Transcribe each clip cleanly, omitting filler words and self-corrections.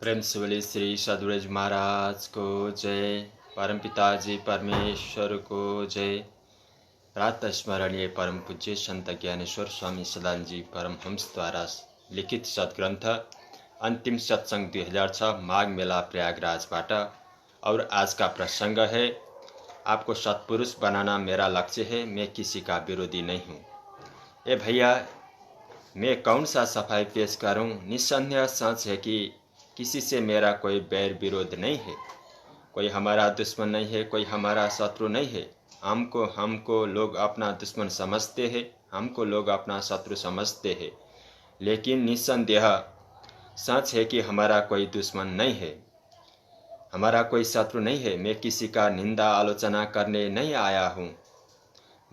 प्रेम से बोले श्री सद्गुरु जी महाराज को जय। परम पिताजी परमेश्वर को जय। रात स्मरणीय परम पूज्य संत ज्ञानेश्वर स्वामी सदानंद जी परमहंस द्वारा लिखित सद्ग्रंथ अंतिम सत्संग 2006 माघ मेला प्रयागराजबाट। और आज का प्रसंग है, आपको सत्पुरुष बनाना मेरा लक्ष्य है, मैं किसी का विरोधी नहीं हूँ। ए भैया, मैं कौन सा सफाई पेश करूं? निस्संदेह सच है कि किसी से मेरा कोई बैर विरोध नहीं है, कोई हमारा दुश्मन नहीं है, कोई हमारा शत्रु नहीं है। हमको लोग अपना दुश्मन समझते हैं, हमको लोग अपना शत्रु समझते हैं, लेकिन निस्संदेह सच है कि हमारा कोई दुश्मन नहीं है, हमारा कोई शत्रु नहीं है। मैं किसी का निंदा आलोचना करने नहीं आया हूँ,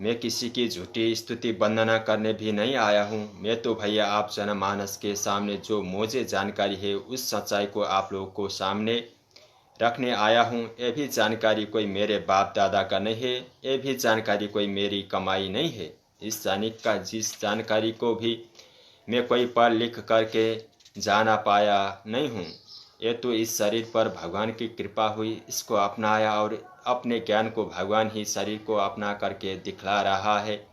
मैं किसी की झूठी स्तुति वंदना करने भी नहीं आया हूँ। मैं तो भैया आप जनमानस के सामने जो मुझे जानकारी है उस सच्चाई को आप लोगों को सामने रखने आया हूँ। ये भी जानकारी कोई मेरे बाप दादा का नहीं है, ये भी जानकारी कोई मेरी कमाई नहीं है। जिस जानकारी को भी मैं कोई पढ़ लिख करके जाना पाया नहीं हूँ। ये तो इस शरीर पर भगवान की कृपा हुई, इसको अपनाया और अपने ज्ञान को भगवान ही शरीर को अपना करके दिखला रहा है।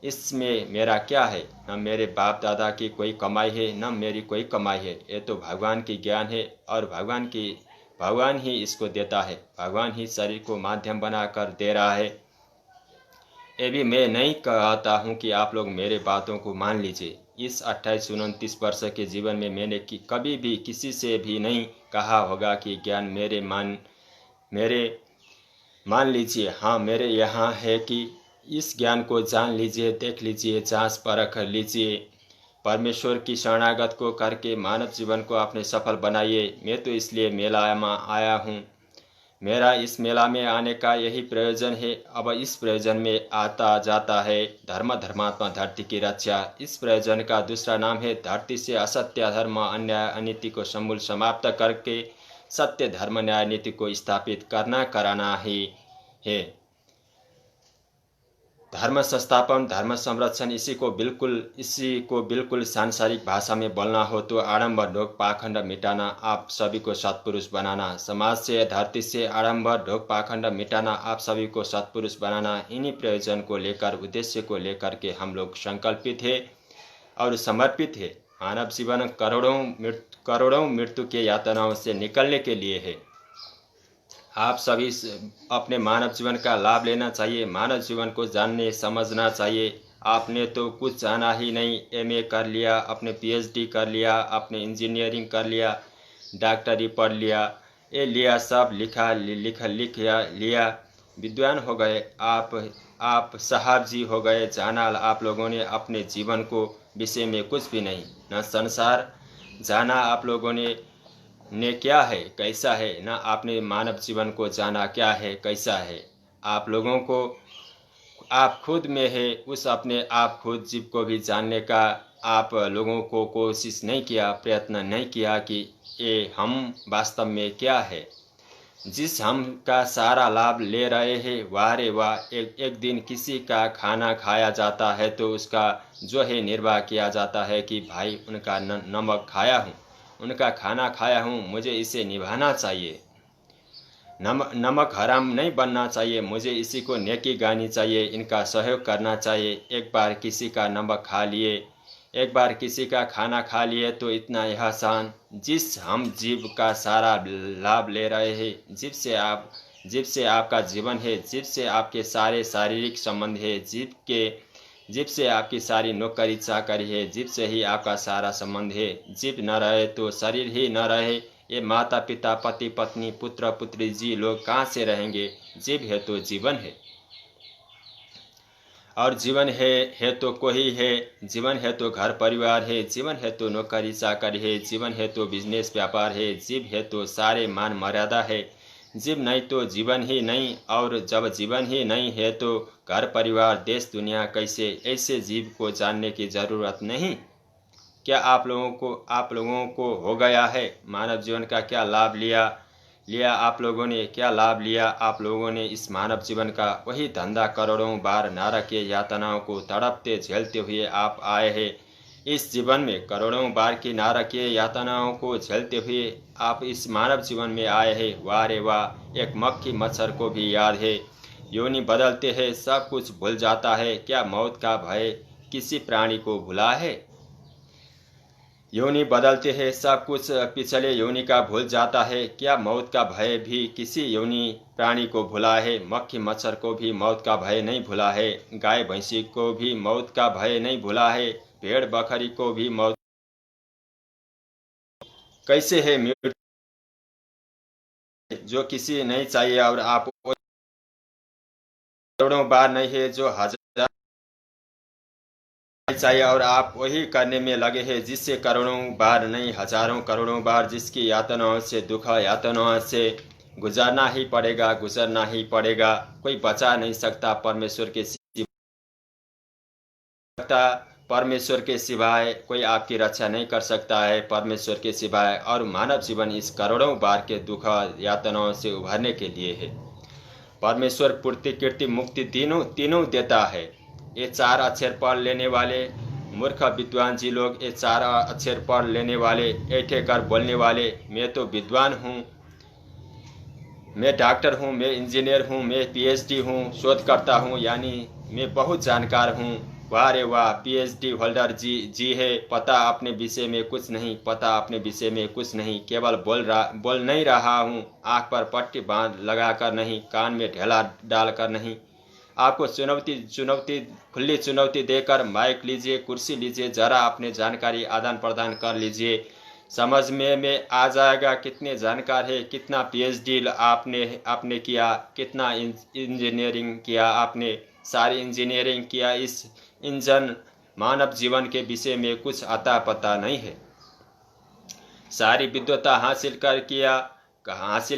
इसमें मेरा क्या है? न मेरे बाप दादा की कोई कमाई है, न मेरी कोई कमाई है। ये तो भगवान की ज्ञान है और भगवान ही इसको देता है, भगवान ही शरीर को माध्यम बनाकर दे रहा है। ये भी मैं नहीं कहता हूँ कि आप लोग मेरे बातों को मान लीजिए। इस 28-29 वर्ष के जीवन में मैंने कभी भी किसी से भी नहीं कहा होगा कि ज्ञान मेरे मान लीजिए। हाँ, मेरे यहाँ है कि इस ज्ञान को जान लीजिए, देख लीजिए, जांच परख लीजिए, परमेश्वर की शरणागत को करके मानव जीवन को अपने सफल बनाइए। मैं तो इसलिए मेला में आया हूँ, मेरा इस मेला में आने का यही प्रयोजन है। अब इस प्रयोजन में आता जाता है धर्मात्मा धरती की रक्षा। इस प्रयोजन का दूसरा नाम है धरती से असत्य धर्म अन्याय अनीति को समूल समाप्त करके सत्य धर्म न्याय नीति को स्थापित कराना ही है। धर्म संस्थापन, धर्म संरक्षण, इसी को बिल्कुल सांसारिक भाषा में बोलना हो तो आडंब ढोक पाखंड मिटाना, आप सभी को सत्पुरुष बनाना। समाज से, धरती से आडंब ढोक पाखंड मिटाना, आप सभी को सत्पुरुष बनाना। इन्हीं प्रयोजन को लेकर, उद्देश्य को लेकर के हम लोग संकल्पित है और समर्पित है। मानव जीवन करोड़ों मृत्यु के यातनाओं से निकलने के लिए है। आप सभी अपने मानव जीवन का लाभ लेना चाहिए, मानव जीवन को जानने समझना चाहिए। आपने तो कुछ जाना ही नहीं, एमए कर लिया, अपने पीएचडी कर लिया, अपने इंजीनियरिंग कर लिया, डॉक्टरी पढ़ लिया, ये लिया, सब लिया, विद्वान हो गए आप साहब जी हो गए। जाना आप लोगों ने अपने जीवन को विषय में कुछ भी नहीं, न संसार जाना आप लोगों ने क्या है कैसा है, ना आपने मानव जीवन को जाना क्या है कैसा है। आप लोगों को आप खुद में है उस अपने आप खुद जीव को भी जानने का आप लोगों को कोशिश नहीं किया, प्रयत्न नहीं किया कि ये हम वास्तव में क्या है। जिस हम का सारा लाभ ले रहे हैं, वाह रे वाह, एक दिन किसी का खाना खाया जाता है तो उसका जो है निर्वाह किया जाता है कि भाई उनका नमक खाया हूँ, उनका खाना खाया हूँ, मुझे इसे निभाना चाहिए। नमक हराम नहीं बनना चाहिए, मुझे इसी को नेकी गानी चाहिए, इनका सहयोग करना चाहिए। एक बार किसी का नमक खा लिए, एक बार किसी का खाना खा लिए तो इतना एहसान। जिस हम जीव का सारा लाभ ले रहे हैं, जीव से आपका जीवन है, जीव से आपके सारे शारीरिक संबंध है, जीव से आपकी सारी नौकरी चाकरी है, जीव से ही आपका सारा संबंध है। जीव न रहे तो शरीर ही न रहे, ये माता पिता पति पत्नी पुत्र पुत्री जी लोग कहाँ से रहेंगे? जीव है तो जीवन है, और जीवन है तो कोई है, जीवन है तो घर परिवार है, जीवन है तो नौकरी चाकरी है, जीवन है तो बिजनेस व्यापार है, जीव है तो सारे मान मर्यादा है। जीव नहीं तो जीवन ही नहीं, और जब जीवन ही नहीं है तो घर परिवार देश दुनिया कैसे? ऐसे जीव को जानने की जरूरत नहीं। क्या आप लोगों को हो गया है? मानव जीवन का क्या लाभ लिया आप लोगों ने? क्या लाभ लिया आप लोगों ने इस मानव जीवन का? वही धंधा, करोड़ों बार नरक के यातनाओं को तड़पते झेलते हुए आप आए हैं। इस जीवन में करोड़ों बार की नारकीय यातनाओं को झेलते हुए आप इस मानव जीवन में आए हैं। वाह रे वाह, एक मक्खी मच्छर को भी याद है योनि बदलते हैं सब कुछ भूल जाता है, क्या मौत का भय किसी प्राणी को भुला है। योनि बदलते हैं सब कुछ पिछले योनि का भूल जाता है, क्या मौत का भय भी किसी योनि प्राणी को भुला है। मक्खी मच्छर को भी मौत का भय नहीं भुला है, गाय भैंसी को भी मौत का भय नहीं भुला है, भेड़ बकरी को भी मौत कैसे है मृत्यु जो किसी नहीं चाहिए और आप करोड़ों बार नहीं है जो हजार चाहिए और आप वही करने में लगे हैं जिससे करोड़ों बार नहीं हजारों करोड़ों बार जिसकी यातनाओं से दुख यातनाओं से गुजरना ही पड़ेगा, गुजरना ही पड़ेगा। कोई बचा नहीं सकता परमेश्वर के परमेश्वर के सिवाय कोई आपकी रक्षा नहीं कर सकता है परमेश्वर के सिवाय। और मानव जीवन इस करोड़ों बार के दुख यातनाओं से उभरने के लिए है। परमेश्वर पूर्ति कीर्ति मुक्ति तीनों देता है। ये 4 अक्षर पढ़ लेने वाले मूर्ख विद्वान जी लोग, ये 4 अक्षर पढ़ लेने वाले ऐठे कर बोलने वाले, मैं तो विद्वान हूँ, मैं डॉक्टर हूँ, मैं इंजीनियर हूँ, मैं पीएचडी हूँ, शोधकर्ता हूँ, यानी मैं बहुत जानकार हूँ। वाह रे वाह, पीएचडी होल्डर जी है, पता अपने विषय में कुछ नहीं, पता अपने विषय में कुछ नहीं, केवल बोल नहीं रहा हूँ, आँख पर पट्टी बांध लगाकर नहीं, कान में ढेला डालकर नहीं। आपको चुनौती खुली चुनौती देकर माइक लीजिए, कुर्सी लीजिए, जरा अपने जानकारी आदान प्रदान कर लीजिए, समझ में आ जाएगा कितने जानकार है, कितना पीएचडी आपने किया, कितना इंजीनियरिंग किया आपने, सारी इंजीनियरिंग किया, इस इंजन मानव जीवन के विषय में कुछ अता पता नहीं है। सारी विद्वता हासिल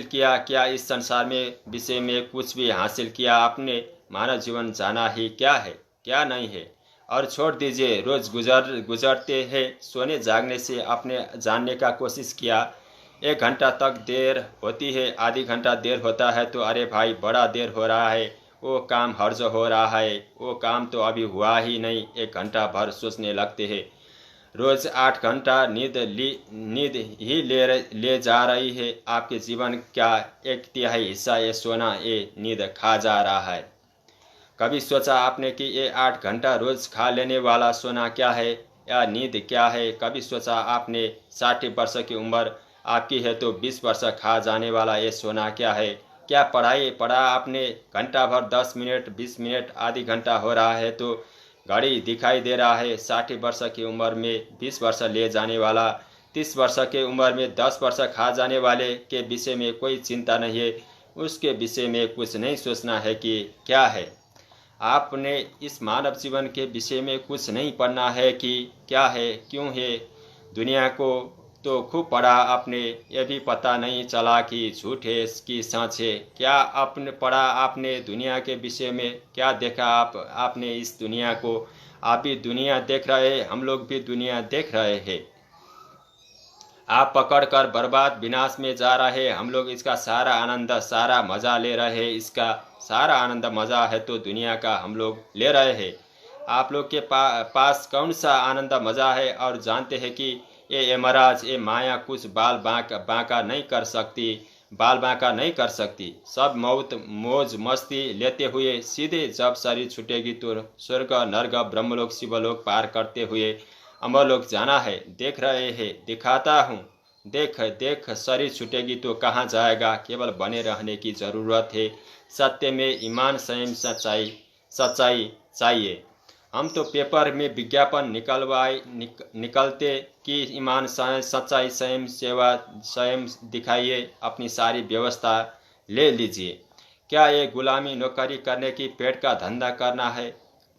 किया, क्या इस संसार में विषय में कुछ भी हासिल किया आपने। मानव जीवन जाना ही क्या है, क्या नहीं है। और छोड़ दीजिए, रोज गुजरते हैं, सोने जागने से अपने जानने का कोशिश किया। 1 घंटा तक देर होती है, आधी घंटा देर होता है तो अरे भाई बड़ा देर हो रहा है, वो काम हर्ज हो रहा है, वो काम तो अभी हुआ ही नहीं, 1 घंटा भर सोचने लगते हैं। रोज 8 घंटा नींद ही ले जा रही है आपके जीवन का 1/3 हिस्सा ये सोना, ये नींद खा जा रहा है। कभी सोचा आपने कि ये 8 घंटा रोज खा लेने वाला सोना क्या है या नींद क्या है। कभी सोचा आपने 60 वर्ष की उम्र आपकी है तो 20 वर्ष खा जाने वाला ये सोना क्या है। क्या पढ़ा आपने, घंटा भर 10 मिनट 20 मिनट आधी घंटा हो रहा है तो घड़ी दिखाई दे रहा है। 60 वर्ष की उम्र में 20 वर्ष ले जाने वाला, 30 वर्ष के उम्र में 10 वर्ष खा जाने वाले के विषय में कोई चिंता नहीं है, उसके विषय में कुछ नहीं सोचना है कि क्या है। आपने इस मानव जीवन के विषय में कुछ नहीं पढ़ना है कि क्या है, क्यों है। दुनिया को तो खूब पढ़ा आपने, ये भी पता नहीं चला कि झूठ है कि सच है। क्या आपने पढ़ा आपने दुनिया के विषय में, क्या देखा आपने इस दुनिया को। आप भी दुनिया देख रहे हैं, हम लोग भी दुनिया देख रहे हैं। आप पकड़ कर बर्बाद विनाश में जा रहे, हम लोग इसका सारा आनंद सारा मज़ा ले रहे हैं। इसका सारा आनंद मज़ा है तो दुनिया का हम लोग ले रहे हैं। आप लोग के पास कौन सा आनंद मज़ा है। और जानते हैं कि ये यमराज, ये माया कुछ बांका नहीं कर सकती। सब मौत मौज मस्ती लेते हुए सीधे जब शरीर छूटेगी तो स्वर्ग नर्क ब्रह्मलोक शिवलोक पार करते हुए अमरलोक जाना है। देख रहे हैं, दिखाता हूँ, देख शरीर छूटेगी तो कहाँ जाएगा। केवल बने रहने की जरूरत है। सत्य में ईमान, संयम, सच्चाई चाहिए। हम तो पेपर में विज्ञापन निकलते कि ईमान, सच्चाई, संयम, सेवा, स्वयं दिखाइए, अपनी सारी व्यवस्था ले लीजिए। क्या ये गुलामी नौकरी करने की पेट का धंधा करना है।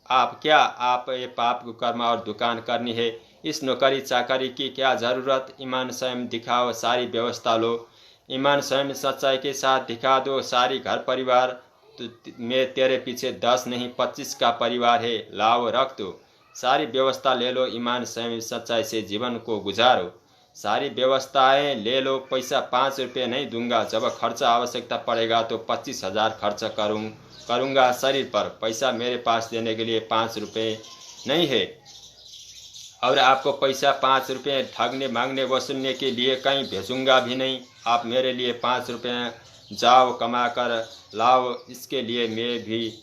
आप ये पाप कर्म और दुकान करनी है। इस नौकरी चाकरी की क्या ज़रूरत। ईमान स्वयं दिखाओ, सारी व्यवस्था लो। ईमान स्वयं सच्चाई के साथ दिखा दो, सारी घर परिवार में तेरे पीछे 10 नहीं 25 का परिवार है, लाओ रख दो। सारी व्यवस्था ले लो, ईमान स्वयं सच्चाई से जीवन को गुजारो। सारी व्यवस्थाएं ले लो, पैसा 5 रुपये नहीं दूंगा, जब खर्चा आवश्यकता पड़ेगा तो 25,000 खर्च करूँगा शरीर पर। पैसा मेरे पास देने के लिए 5 रुपये नहीं है। और आपको पैसा 5 रुपये ठगने मांगने वसूलने के लिए कहीं भेजूंगा भी नहीं। आप मेरे लिए 5 रुपये जाओ कमा कर लाओ, इसके लिए मैं भी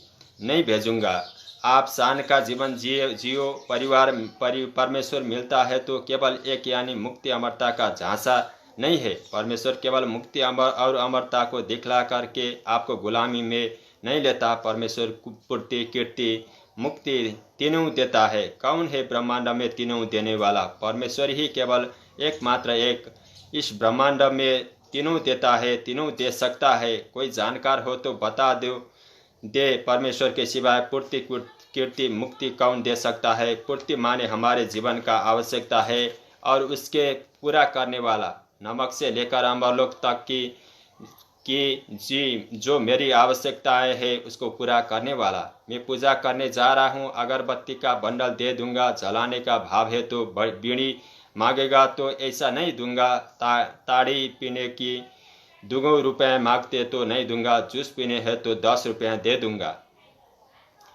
नहीं भेजूंगा। आप शान का जीवन जियो। परमेश्वर मिलता है तो केवल एक यानी मुक्ति अमरता का झांसा नहीं है। परमेश्वर केवल मुक्ति और अमरता को दिखला करके आपको गुलामी में नहीं लेता। परमेश्वर पूर्ति, कीर्ति, मुक्ति तीनों देता है। कौन है ब्रह्मांड में तीनों देने वाला? परमेश्वर ही केवल एकमात्र एक इस ब्रह्मांड में तीनों देता है, तीनों दे सकता है। कोई जानकार हो तो बता दे परमेश्वर के सिवाय पूर्ति, कीर्ति, मुक्ति कौन दे सकता है? पूर्ति माने हमारे जीवन का आवश्यकता है और उसके पूरा करने वाला, नमक से लेकर अमरलोक तक की जो मेरी आवश्यकताएं है उसको पूरा करने वाला। मैं पूजा करने जा रहा हूँ, अगरबत्ती का बंडल दे दूंगा। जलाने का भाव है तो बीड़ी मांगेगा तो ऐसा नहीं दूंगा। ताड़ी पीने की 2 रुपये मांगते तो नहीं दूंगा। जूस पीने है तो 10 रुपये दे दूंगा।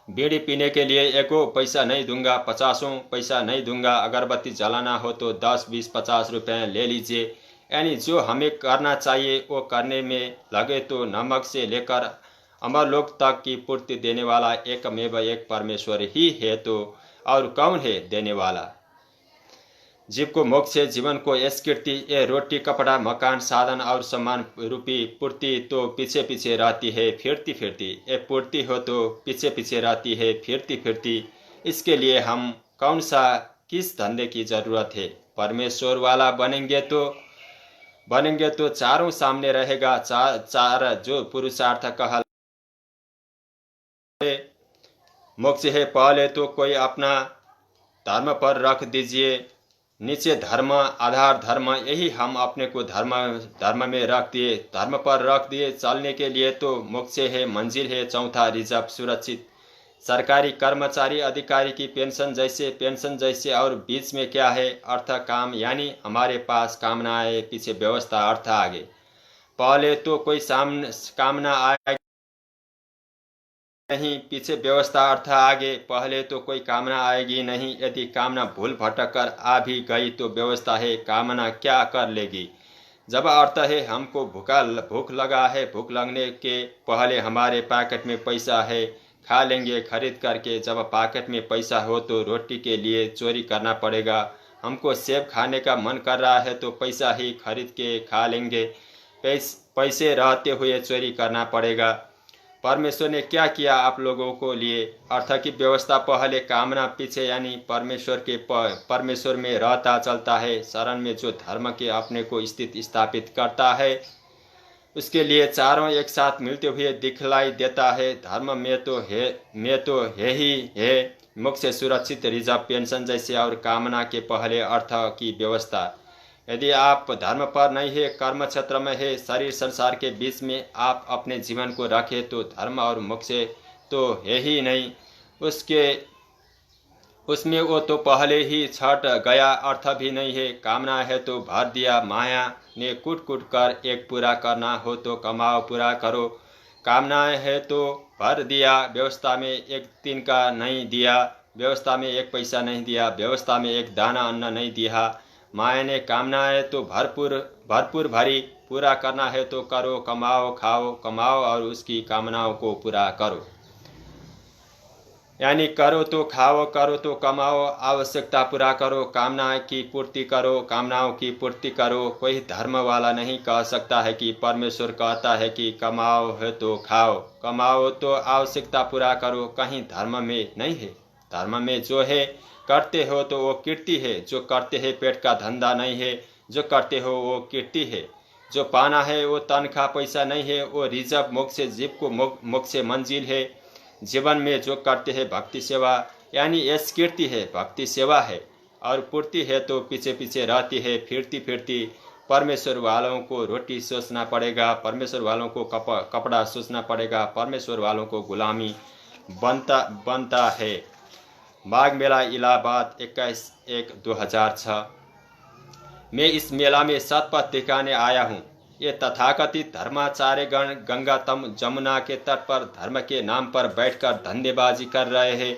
बीड़ी पीने के लिए 1 पैसा नहीं दूंगा, 50 पैसा नहीं दूंगा। अगरबत्ती जलाना हो तो 10, 20, 50 रुपये ले लीजिए। यानी जो हमें करना चाहिए वो करने में लगे तो नमक से लेकर अमरलोक तक की पूर्ति देने वाला एकमेव एक परमेश्वर ही है। तो और कौन है देने वाला? जीव को मोक्ष, जीवन को यश कीर्ति, ये रोटी, कपड़ा, मकान, साधन और सम्मान रूपी पूर्ति तो पीछे पीछे रहती है फिरती फिरती। ये पूर्ति हो तो पीछे पीछे रहती है फिरती फिरती। इसके लिए हम कौन सा किस धंधे की जरूरत है? परमेश्वर वाला बनेंगे तो चारों सामने रहेगा। चार जो पुरुषार्थ कहा मोक्ष है। पहले तो कोई अपना धर्म पर रख दीजिए, नीचे धर्म, आधार धर्म, यही हम अपने को धर्म में रख दिए, धर्म पर रख दिए। चलने के लिए तो मोक्ष है, मंजिल है। चौथा रिजर्व, सुरक्षित सरकारी कर्मचारी अधिकारी की पेंशन जैसे। और बीच में क्या है? अर्थ, काम, यानी हमारे पास कामना है, पीछे व्यवस्था, अर्थ आगे। पहले तो कोई कामना आएगी नहीं, पीछे व्यवस्था, अर्थ आगे। पहले तो कोई कामना आएगी नहीं। यदि कामना भूल भटक कर आ भी गई तो व्यवस्था है, कामना क्या कर लेगी? जब अर्थ है हमको भूख लगा है, भूख लगने के पहले हमारे पैकेट में पैसा है, खा लेंगे खरीद करके। जब पॉकेट में पैसा हो तो रोटी के लिए चोरी करना पड़ेगा। हमको सेब खाने का मन कर रहा है तो पैसा ही खरीद के खा लेंगे। पैसे रहते हुए चोरी करना पड़ेगा। परमेश्वर ने क्या किया आप लोगों को लिए? अर्थ की व्यवस्था पहले, कामना पीछे, यानी परमेश्वर में रहता चलता है। शरण में जो धर्म के अपने को स्थित स्थापित करता है उसके लिए चारों एक साथ मिलते हुए दिखलाई देता है। धर्म में तो है ही है। मोक्ष, सुरक्षित, रिजर्व, पेंशन जैसे। और कामना के पहले अर्थ की व्यवस्था। यदि आप धर्म पर नहीं है, कर्म क्षेत्र में है, शरीर संसार के बीच में आप अपने जीवन को रखें तो धर्म और मोक्ष तो है ही नहीं। उसमें वो तो पहले ही छट गया, अर्थ भी नहीं है। कामना है तो भर दिया, माया ने कूट कर एक पूरा करना हो तो कमाओ पूरा करो। कामना है तो भर दिया, व्यवस्था में 1 दिन का नहीं दिया, व्यवस्था में 1 पैसा नहीं दिया, व्यवस्था में 1 दाना अन्न नहीं दिया। माया ने कामना है तो भरपूर भरी, पूरा करना है तो करो, कमाओ, खाओ, कमाओ और उसकी कामनाओं को पूरा करो। यानी करो तो खाओ, करो तो कमाओ, आवश्यकता पूरा करो, कामना की पूर्ति करो, कामनाओं की पूर्ति करो। कोई धर्म वाला नहीं कह सकता है कि परमेश्वर कहता है कि कमाओ है तो खाओ, कमाओ तो आवश्यकता पूरा करो। कहीं धर्म में नहीं है। धर्म में जो है करते हो तो वो कीर्ति है। जो करते हैं पेट का धंधा नहीं है, जो करते हो वो कीर्ति है। जो पाना है वो तनख्वाह पैसा नहीं है, वो रिजर्व, मोक्ष, जीव को मोक्ष मंजिल है। जीवन में जो करते हैं भक्ति सेवा, यानी यश कीर्ति है, भक्ति सेवा है। और पूर्ति है तो पीछे पीछे रहती है फिरती फिरती। परमेश्वर वालों को रोटी सोचना पड़ेगा, परमेश्वर वालों को कपड़ा सोचना पड़ेगा, परमेश्वर वालों को गुलामी बनता है। माघ मेला इलाहाबाद 21/1/2006। मैं इस मेला में शतपथ दिखाने आया हूँ। ये तथाकथित धर्माचार्य गण गंगा जमुना के तट पर धर्म के नाम पर बैठकर धंधेबाजी कर रहे हैं।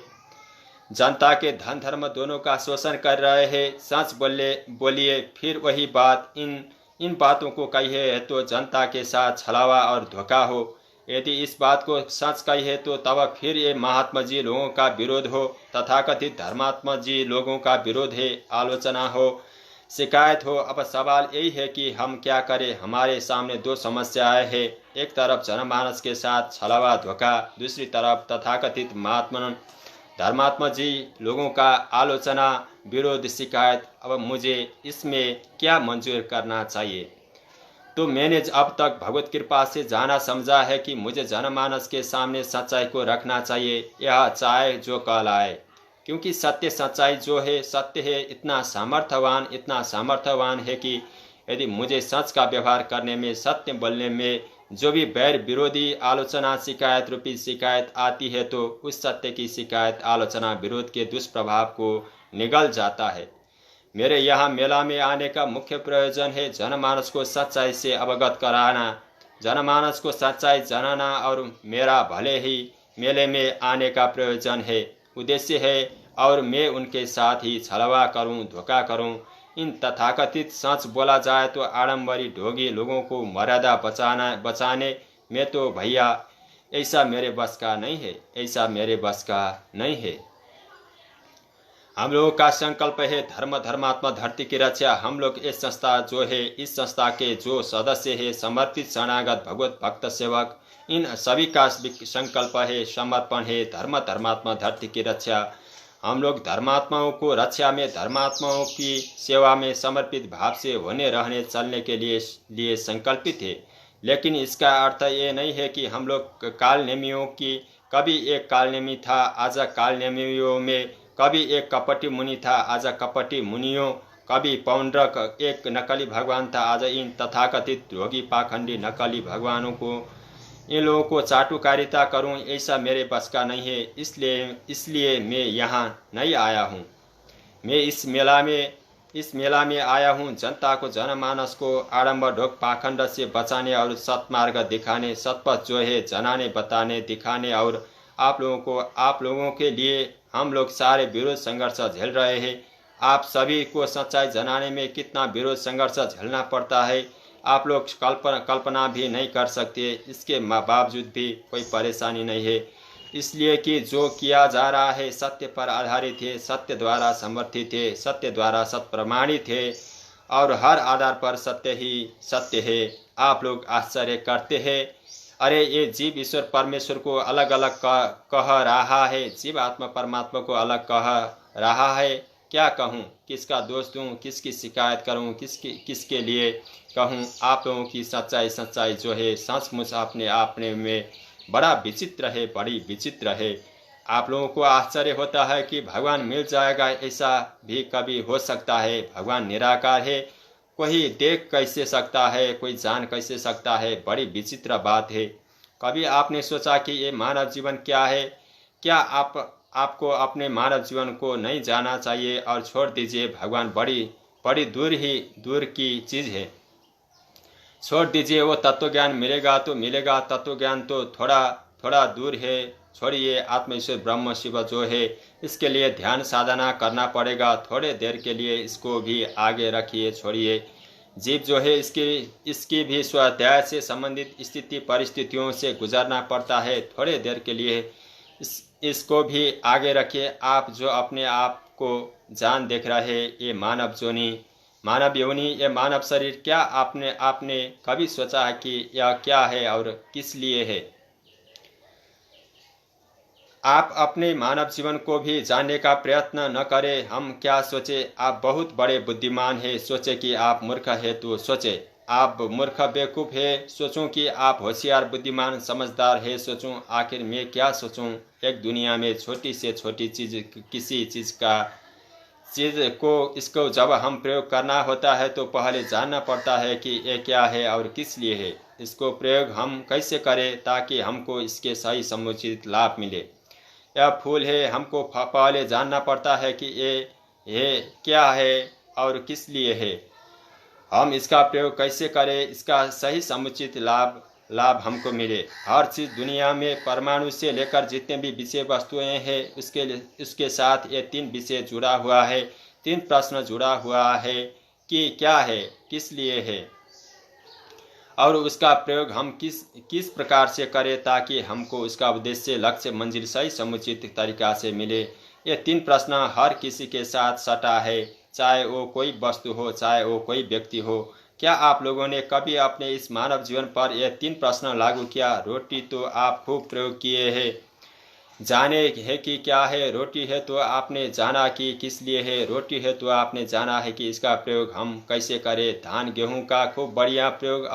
जनता के धन धर्म दोनों का शोषण कर रहे हैं। सच बोलिए, फिर वही बात इन बातों को कहिए है तो जनता के साथ छलावा और धोखा हो। यदि इस बात को सच कहिए तो तब फिर ये महात्मा जी लोगों का विरोध हो, तथाकथित धर्मात्मा जी लोगों का विरोध है, आलोचना हो, शिकायत हो। अब सवाल यही है कि हम क्या करें। हमारे सामने दो समस्याएं हैं, एक तरफ जनमानस के साथ छलावा धोखा, दूसरी तरफ तथाकथित महात्मा धर्मात्मा जी लोगों का आलोचना, विरोध, शिकायत। अब मुझे इसमें क्या मंजूर करना चाहिए? तो मैंने अब तक भगवत कृपा से जाना समझा है कि मुझे जनमानस के सामने सच्चाई को रखना चाहिए, यह चाहे जो कहलाए, क्योंकि सत्य सच्चाई जो है, सत्य है, इतना सामर्थ्यवान है कि यदि मुझे सच का व्यवहार करने में, सत्य बोलने में जो भी बैर विरोधी आलोचना शिकायत रूपी शिकायत आती है तो उस सत्य की शिकायत आलोचना विरोध के दुष्प्रभाव को निगल जाता है। मेरे यहाँ मेला में आने का मुख्य प्रयोजन है जनमानस को सच्चाई से अवगत कराना, जनमानस को सच्चाई जनाना और मेरा भले ही मेले में आने का प्रयोजन है, उद्देश्य है। और मैं उनके साथ ही छलवा करूं, धोखा करूं। इन तथाकथित सच बोला जाए तो आडंबरी ढोंगी लोगों को मर्यादा बचाने में तो भैया ऐसा मेरे बस का नहीं है, ऐसा मेरे बस का नहीं है। हम लोगों का संकल्प है धर्म धर्मात्मा धरती की रक्षा। हम लोग इस संस्था जो है, इस संस्था के जो सदस्य है, समर्पित शरणागत भगवत भक्त सेवक, इन सभी का संकल्प है, समर्पण है धर्म धर्मात्मा धरती की रक्षा। हम लोग धर्मात्माओं को रक्षा में, धर्मात्माओं की सेवा में समर्पित भाव से होने रहने चलने के लिए संकल्पित है। लेकिन इसका अर्थ ये नहीं है कि हम लोग कालनेमियों की, कभी एक कालनेमी था आज कालनेमियों में, कभी एक कपटी मुनि था आज कपटी मुनियों, कभी पौंड्रक एक नकली भगवान था आज इन तथाकथित रोगी पाखंडी नकली भगवानों को, इन लोगों को चाटुकारिता करूं, ऐसा मेरे बस का नहीं है। इसलिए मैं यहाँ नहीं आया हूँ। मैं इस मेला में आया हूँ जनता को, जनमानस को आडंबर ढोक पाखंड से बचाने और सत्मार्ग दिखाने, सतपथ जो है जनाने, बताने, दिखाने। और आप लोगों के लिए हम लोग सारे विरोध संघर्ष झेल रहे हैं। आप सभी को सच्चाई जनाने में कितना विरोध संघर्ष झेलना पड़ता है आप लोग कल्पना भी नहीं कर सकते। इसके बावजूद भी कोई परेशानी नहीं है, इसलिए कि जो किया जा रहा है सत्य पर आधारित है, सत्य द्वारा समर्थित है, सत्य द्वारा सत्प्रमाणित है और हर आधार पर सत्य ही सत्य है। आप लोग आश्चर्य करते हैं, अरे ये जीव ईश्वर परमेश्वर को अलग अलग कह रहा है, जीव आत्मा परमात्मा को अलग कह रहा है। क्या कहूँ, किसका दोष दूँ, किसकी शिकायत करूँ, किसके लिए कहूँ। आप लोगों की सच्चाई जो है सचमुच अपने में बड़ा विचित्र है, बड़ी विचित्र है। आप लोगों को आश्चर्य होता है कि भगवान मिल जाएगा, ऐसा भी कभी हो सकता है। भगवान निराकार है, कोई देख कैसे सकता है, कोई जान कैसे सकता है, बड़ी विचित्र बात है। कभी आपने सोचा कि ये मानव जीवन क्या है? क्या आपको अपने मानव जीवन को नहीं जाना चाहिए और छोड़ दीजिए? भगवान बड़ी दूर की चीज़ है, छोड़ दीजिए। वो तत्व ज्ञान मिलेगा तो मिलेगा, तत्व ज्ञान तो थोड़ा दूर है। छोड़िए, आत्म ईश्वर ब्रह्म शिव जो है इसके लिए ध्यान साधना करना पड़ेगा। थोड़े देर के लिए इसको भी आगे रखिए, छोड़िए। जीव जो है इसकी भी स्वाध्याय से संबंधित स्थिति परिस्थितियों से गुजरना पड़ता है। थोड़े देर के लिए इसको भी आगे रखिए। आप जो अपने आप को जान देख रहे, ये मानव योनि, ये मानव शरीर, क्या आपने कभी सोचा है कि यह क्या है और किस लिए है? आप अपने मानव जीवन को भी जानने का प्रयत्न न करें। हम क्या सोचे, आप बहुत बड़े बुद्धिमान हैं, सोचे कि आप मूर्ख है तो सोचे आप मूर्ख बेवकूफ़ है, सोचूं कि आप होशियार बुद्धिमान समझदार है, सोचूं आखिर मैं क्या सोचूं। एक दुनिया में छोटी से छोटी चीज़, किसी चीज़ को इसको जब हम प्रयोग करना होता है तो पहले जानना पड़ता है कि ये क्या है और किस लिए है। इसको प्रयोग हम कैसे करें ताकि हमको इसके सही समुचित लाभ मिले। यह फूल है, हमको पहले जानना पड़ता है कि ये क्या है और किस लिए है। हम इसका प्रयोग कैसे करें, इसका सही समुचित लाभ लाभ हमको मिले। हर चीज़ दुनिया में परमाणु से लेकर जितने भी विषय वस्तुएं हैं उसके साथ ये 3 विषय जुड़ा हुआ है, 3 प्रश्न जुड़ा हुआ है कि क्या है, किस लिए है और उसका प्रयोग हम किस प्रकार से करें ताकि हमको उसका उद्देश्य, लक्ष्य, मंजिल सही समुचित तरीका से मिले। ये 3 प्रश्न हर किसी के साथ सटा है, चाहे वो कोई वस्तु हो, चाहे वो कोई व्यक्ति हो। क्या आप लोगों ने कभी अपने इस मानव जीवन पर यह 3 प्रश्न लागू किया? रोटी तो आप खूब प्रयोग किए हैं, जाने है कि क्या है। रोटी है तो आपने जाना कि किस लिए है, रोटी है तो आपने जाना है कि इसका प्रयोग हम कैसे करें। धान गेहूं का खूब बढ़िया प्रयोग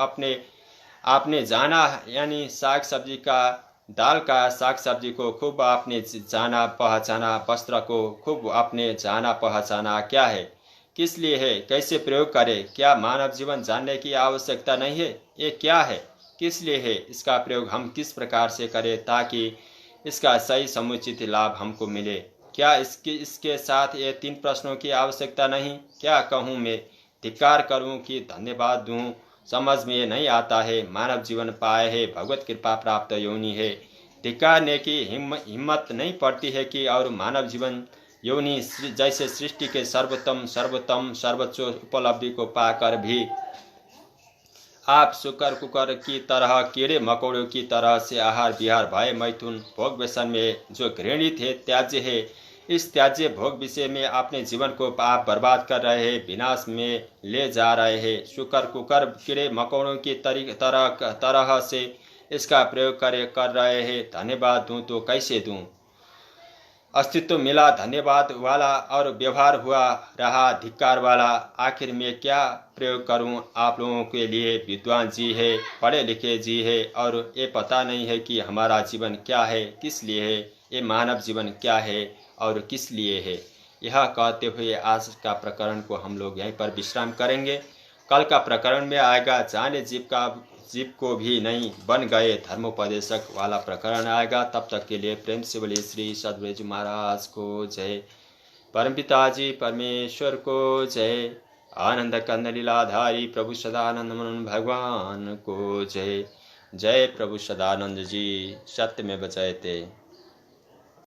आपने जाना, यानी साग सब्जी का, दाल का, साग सब्जी को खूब आपने जाना पहचाना, वस्त्र को खूब आपने जाना पहचाना। क्या है, किस लिए है, कैसे प्रयोग करें। क्या मानव जीवन जानने की आवश्यकता नहीं है? ये क्या है, किस लिए है, इसका प्रयोग हम किस प्रकार से करें ताकि इसका सही समुचित लाभ हमको मिले। क्या इसके साथ ये 3 प्रश्नों की आवश्यकता नहीं? क्या कहूँ मैं, धिक्कार करूँ कि धन्यवाद दूँ? समझ में नहीं आता है। मानव जीवन पाए है, भगवत कृपा प्राप्त योनि है। धिक्कारने की हिम्मत नहीं पड़ती है कि और मानव जीवन योनि जैसे सृष्टि के सर्वोत्तम सर्वोच्च उपलब्धि को पाकर भी आप शुकर कुकर की तरह, कीड़े मकोड़ों की तरह से आहार विहार भय मैथुन भोग व्यसन में जो घृणित है, त्याज्य है, इस त्याज्य भोग विषय में अपने जीवन को आप बर्बाद कर रहे हैं, विनाश में ले जा रहे हैं। शुकर कुकर कीड़े मकोड़ों की तरह से इसका प्रयोग कर रहे हैं। धन्यवाद दूं तो कैसे दूं? अस्तित्व मिला धन्यवाद वाला और व्यवहार हुआ रहा धिक्कार वाला। आखिर में क्या प्रयोग करूं? आप लोगों के लिए विद्वान जी है, पढ़े लिखे जी है और ये पता नहीं है कि हमारा जीवन क्या है, किस लिए है, ये मानव जीवन क्या है और किस लिए है। यह कहते हुए आज का प्रकरण को हम लोग यहीं पर विश्राम करेंगे। कल का प्रकरण में आएगा जाने जीव को भी नहीं बन गए धर्मोपदेशक वाला प्रकरण आएगा। तब तक के लिए प्रेम से बोले श्री सदगुरुजी महाराज को जय, परमपिता जी परमेश्वर को जय, आनंद कंद लीलाधारी प्रभु सदानंद मन भगवान को जय। जय प्रभु सदानंद जी, सत्य में बचाते।